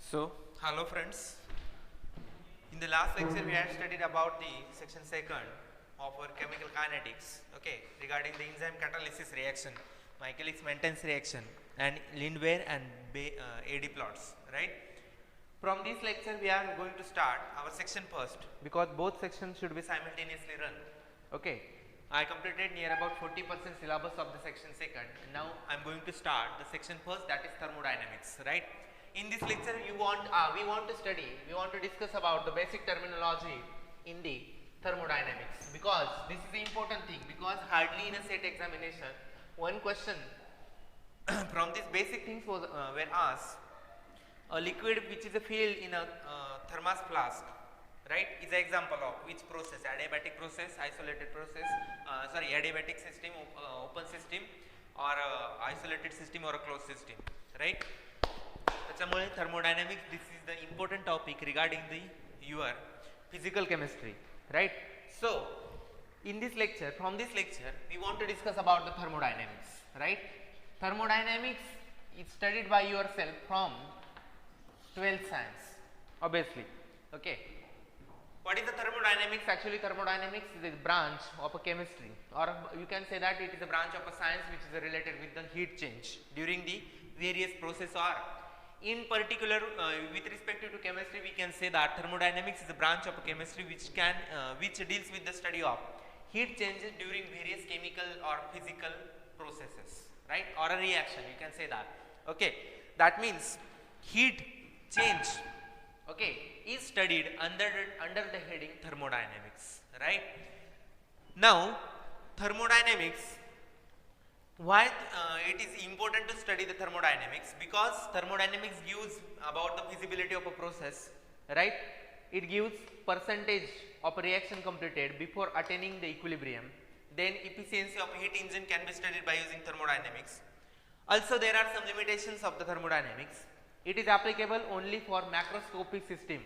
So, hello friends. In the last lecture we had studied about the section second of our chemical kinetics, okay, regarding the enzyme catalysis reaction, Michaelis-Menten reaction and Lindware and AD plots, right? From this lecture we are going to start our section first because both sections should be simultaneously run, okay. I completed near about 40% syllabus of the section second and now I am going to start the section first, that is thermodynamics, right? In this lecture we want to discuss about the basic terminology in the thermodynamics, because this is the important thing, because hardly in a set examination one question from these basic things were asked. A liquid which is a filled in a thermos flask, right, is an example of which process? Adiabatic process, isolated process, adiabatic system, open system, or isolated system or a closed system, right? त्याच्यामुळे thermodynamics, this is the important topic regarding the your physical chemistry, right? So in this lecture, from this lecture we want to discuss about the thermodynamics, right? Thermodynamics is studied by yourself from 12th science, obviously, okay. What is the thermodynamics? Actually thermodynamics is a branch of a chemistry, or you can say that it is a branch of a science which is related with the heat change during the various process, or in particular with respect to chemistry we can say that thermodynamics is a branch of a chemistry which deals with the study of heat changes during various chemical or physical processes, right, or a reaction, you can say that, okay. That means heat change, okay, is studied under the heading thermodynamics, right? Now thermodynamics, why it is important to study the thermodynamics? Because thermodynamics gives about the feasibility of a process, right? It gives percentage of a reaction completed before attaining the equilibrium. Then efficiency of heat engine can be studied by using thermodynamics. Also there are some limitations of the thermodynamics. It is applicable only for macroscopic system,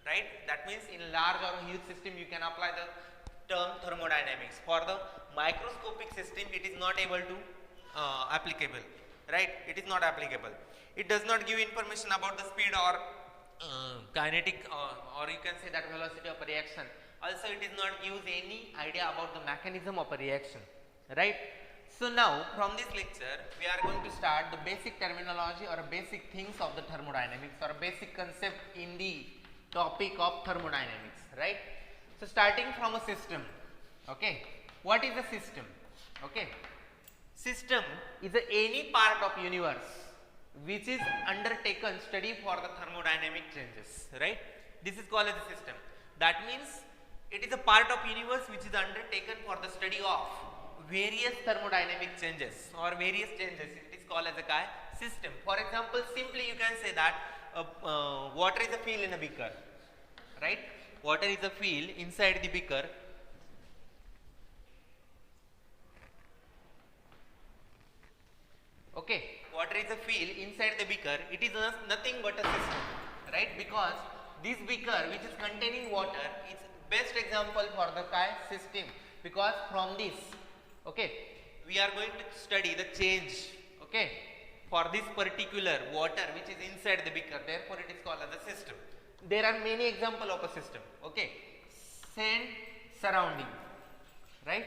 right? That means in large or huge system you can apply the term thermodynamics. For the microscopic system it is not able to applicable, right? It is not applicable. It does not give information about the speed or kinetic or you can say that velocity of a reaction. Also it is not gives any idea about the mechanism of a reaction, right? So now from this lecture we are going to start the basic terminology or basic things of the thermodynamics, or a basic concept in the topic of thermodynamics, right? So starting from a system, okay. What is a system? Okay, system is any part of universe which is undertaken study for the thermodynamic changes, right? This is called as a system. That means it is a part of universe which is undertaken for the study of various thermodynamic changes or various changes. It is called as a system. For example, simply you can say that water is a field in a beaker, right? Water is a field inside the beaker. Okay, water is a field inside the beaker. It is nothing but a system, right? Because this beaker which is containing water is best example for the system, because from this, okay, we are going to study the change, okay, for this particular water which is inside the beaker. Therefore it is called as a system. There are many examples of a system, okay. Same surrounding, right?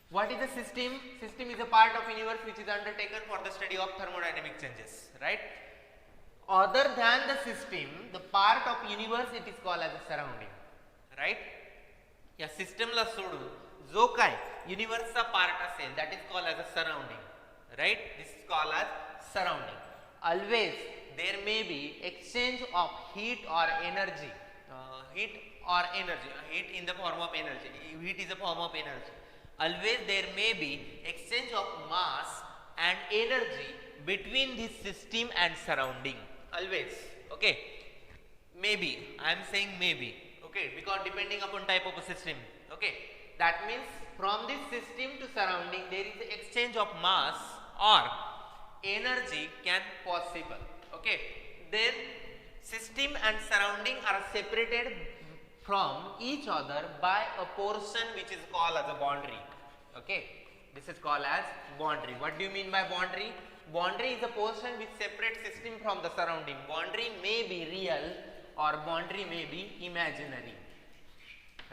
What is a system? System is a part of universe which is undertaken for the study of thermodynamic changes, right? Other than the system, the part of universe, it is called as a surrounding, right? या system ला सोडून जो काय universe चा part असेल, that is called as a surrounding, right? This is called as surrounding. Always there may be exchange of heat or energy, heat in the form of energy. Heat is a form of energy. Always there may be exchange of mass and energy between this system and surrounding. Always, okay. Maybe, I am saying maybe, okay, because depending upon type of a system, okay. That means from this system to surrounding there is exchange of mass or energy can possible, okay. Then system and surrounding are separated from each other by a portion which is called as a boundary, okay. This is called as boundary. What do you mean by boundary? boundary is a portion which separates system from the surrounding. Boundary may be real or boundary may be imaginary,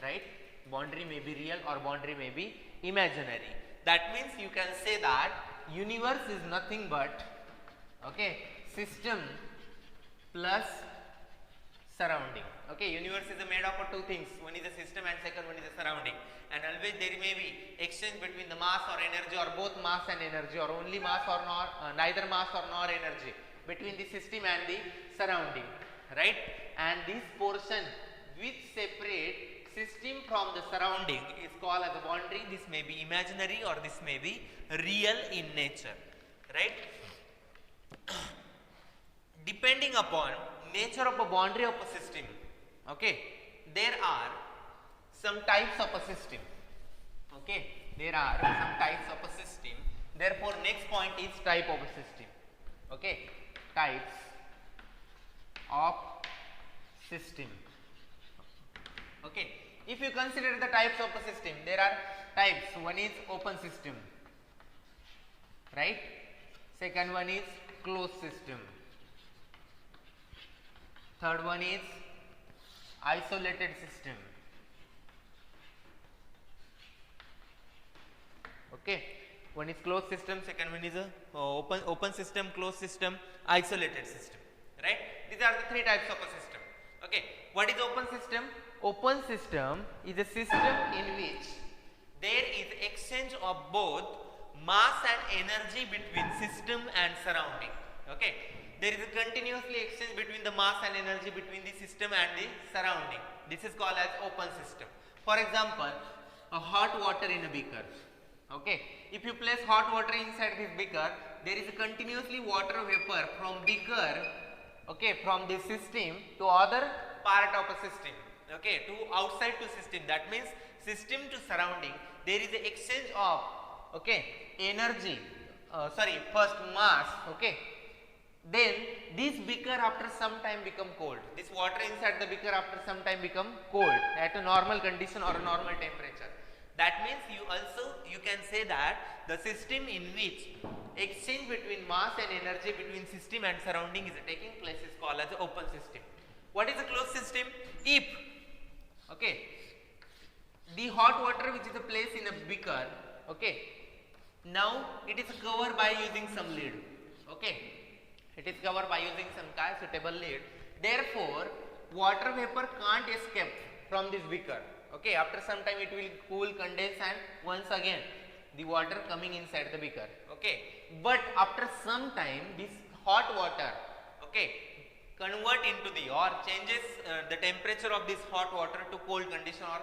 right? Boundary may be real or boundary may be imaginary. That means you can say that universe is nothing but, okay, system plus surrounding. Okay, universe is made up of two things, one is the system and second one is the surrounding, and always there may be exchange between the mass or energy or both mass and energy or only mass or neither mass or nor energy between the system and the surrounding, right? And this portion which separate system from the surrounding is called as a boundary. This may be imaginary or this may be real in nature, right? Depending upon nature of a boundary of a system, okay, there are some types of a system, okay, there are some types of a system. Therefore next point is type of a system, okay, types of system. Okay, if you consider the types of a system, there are types. One is open system, right? Second one is closed system. Third one is isolated system. Okay, one is closed system, second one is a open system, closed system, isolated system, right? These are the three types of a system. Okay, what is open system? Open system is a system in which there is exchange of both mass and energy between system and surrounding. Okay, there is a continuously exchange between the mass and energy between the system and the surrounding. This is called as open system. For example, a hot water in a beaker. Okay, if you place hot water inside this beaker, there is a continuously water vapor from beaker, okay, from the system to other part of a system, okay, to outside to system. That means system to surrounding there is a exchange of, okay, energy, first mass, okay, then this beaker after some time become cold. This water inside the beaker after some time become cold at a normal condition or a normal temperature. That means you can say that the system in which exchange between mass and energy between system and surrounding is taking place is called as an open system. What is a closed system? If, okay, the hot water which is placed in a beaker, okay, now it is covered by using some lid, okay, it is covered by using some suitable lid. Therefore water vapor can't escape from this beaker, okay, after some time it will cool, condense, and once again the water coming inside the beaker, okay, but after some time this hot water, okay, convert into the or changes the temperature of this hot water to cold condition or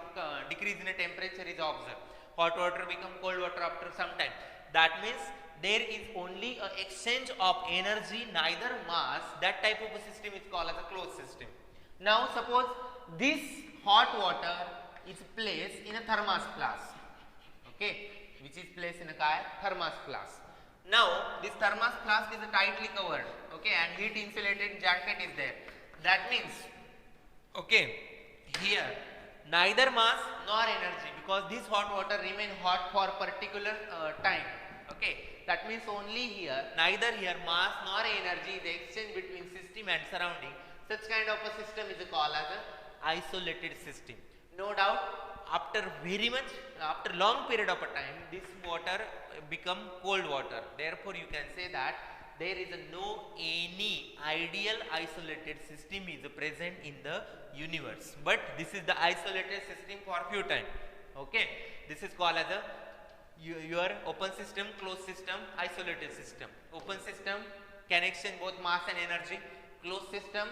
decrease in the temperature is observed. Hot water become cold water after some time. That means there is only a exchange of energy, neither mass. That type of a system is called as a closed system. Now suppose this hot water is placed in a thermos flask, okay, which is placed in a thermos flask. Now this thermos flask is tightly covered, okay, and heat insulated jacket is there. That means, okay, here neither mass nor energy, because this hot water remain hot for particular time, okay. That means only here neither here mass nor energy is exchange between system and surrounding. Such kind of a system is called as an isolated system. No doubt after long period of a time this water become cold water. Therefore you can say that there is no any ideal isolated system is present in the universe, but this is the isolated system for few time, okay. This is called as a your open system, closed system, isolated system. Open system can exchange both mass and energy. Closed system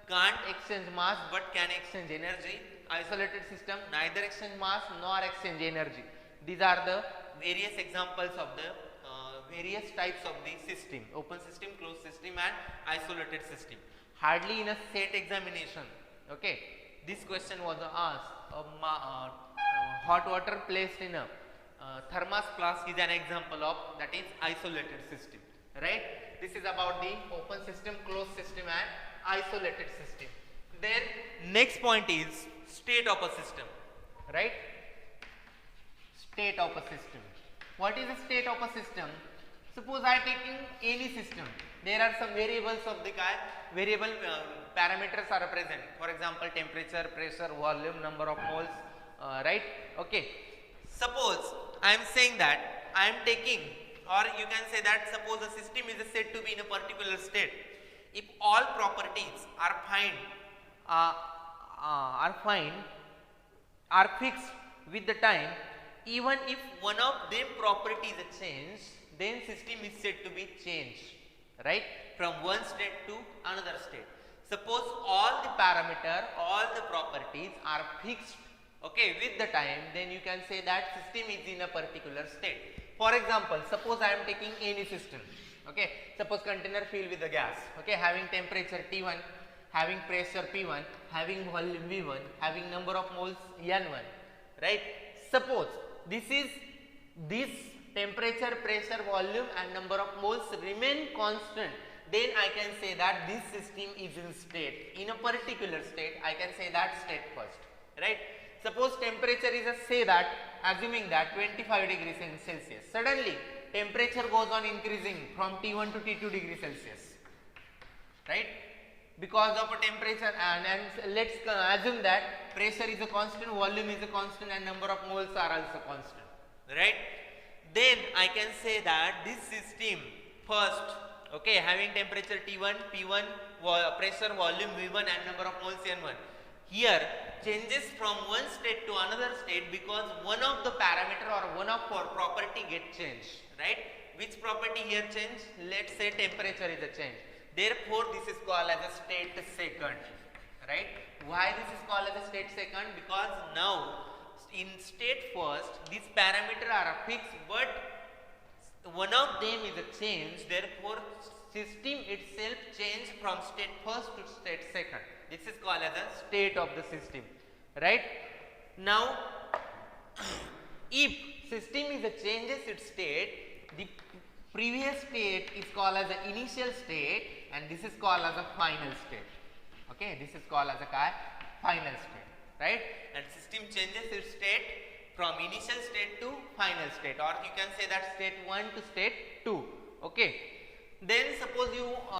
can't exchange mass but can exchange energy. Isolated system neither exchange mass nor exchange energy. These are the various examples of the various types of the system: open system, closed system, and isolated system. Hardly in a set examination, okay, this question was asked. Hot water placed in a thermos flask is an example of that is isolated system, right? This is about the open system, closed system, and isolated system. Then next point is state of a system, right? State of a system. What is the state of a system? Suppose I taking any system. There are some variables of the variable parameters are present. For example, temperature, pressure, volume, number of moles, right? Okay. Suppose I am saying that I am taking, or you can say that suppose the system is said to be in a particular state. If all properties are fixed with the time, even if one of them properties change, then system is said to be changed, right, from one state to another state. Suppose all the parameter, all the properties are fixed, okay, with the time, then you can say that system is in a particular state. For example, suppose I am taking any system, okay, suppose container filled with the gas, okay, having temperature T1, having pressure P1, having volume V1, having number of moles N1, right. Suppose this temperature, pressure, volume and number of moles remain constant, then I can say that this system is in state, in a particular state, I can say that state first, right. Suppose temperature is say that, assuming that 25 degrees Celsius, suddenly temperature goes on increasing from T1 to T2 degrees Celsius, right, because of a temperature, and let's assume that pressure is a constant, volume is a constant and number of moles are also constant, right. Then I can say that this system first, okay, having temperature T1, P1, pressure, volume V1 and number of moles N1, here changes from one state to another state because one of the parameter or one of our property get changed, right. Which property here change? Let's say temperature is a change. Therefore, this is called as a state second, right. Why this is called as a state second? Because now in state first these parameters are fixed, but one of them is a change. Therefore, system itself changed from state first to state second. This is called as a state of the system, right. Now, if system is a changes its state, the previous state is called as the initial state and this is called as a final state, okay, this is called as a final state, right. And system changes its state from initial state to final state, or you can say that state 1 to state 2, okay. Then suppose you